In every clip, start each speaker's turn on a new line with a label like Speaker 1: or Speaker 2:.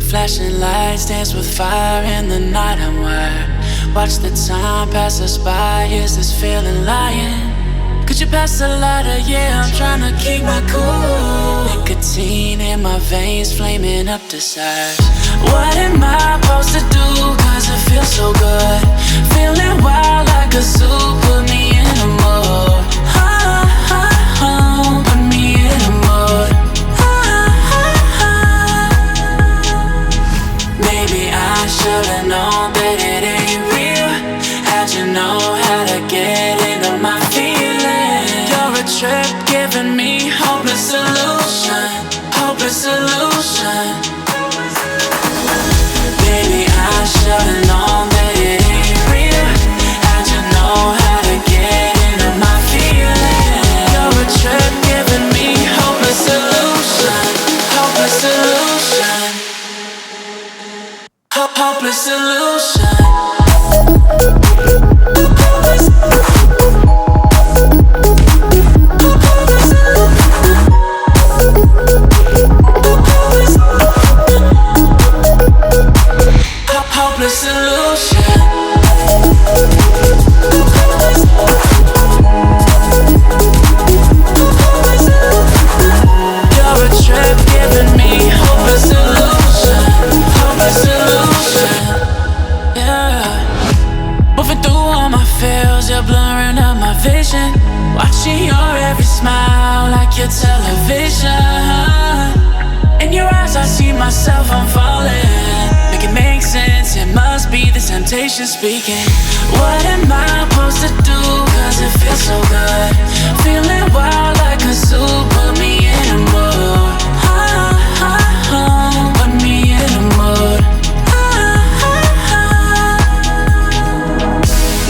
Speaker 1: flashing lights dance with fire in the night. I'm wired. Watch the time pass us by. Is this feeling lying? Could you pass the lighter? Yeah, I'm trying to keep my cool. Nicotine in my veins, flaming up desires. What am I supposed to do? Cause it feels so good. Feeling wild like a zoo. Put me in a mood. Put me in a mood. Maybe I should've known that it ain't real. How'd you know how to get into my feelings? You're a trip giving me hopeless solution. Hopeless solution. Maybe I should've known that it ain't real. How'd you know how to get into my feelings? You're a trip giving me hopeless solution. Hopeless solution. Hopeless solution. Hopeless solution. You're a trip giving me hopeless solution. Hopeless solution. Yeah. Moving through all my feels, you're blurring out my vision. Watching your every smile like your television. In your eyes I see myself, I'm falling. Make it make sense, it must be the temptation speaking. What am I supposed to do? Cause it feels so good. Feeling wild like a zoo. Put me in a mood. Put me in a mood.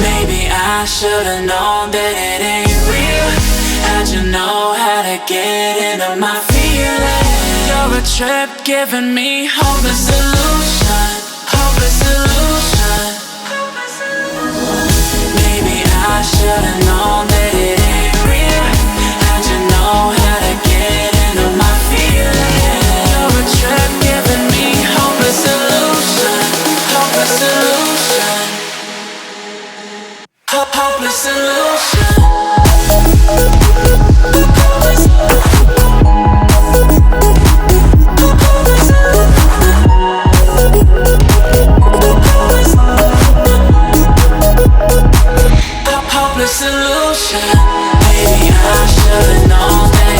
Speaker 1: Maybe I should've known that it ain't real. How'd you know how to get into my feelings? You're a trip giving me hopeless solution. Hopeless solution. Maybe I should've known that it ain't real. How'd you know how to get into my feelings? You're a trip giving me hopeless solution. Hopeless solution. Hopeless solution. Hopeless solution. Maybe I should've known that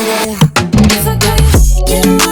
Speaker 2: If I got you, get around.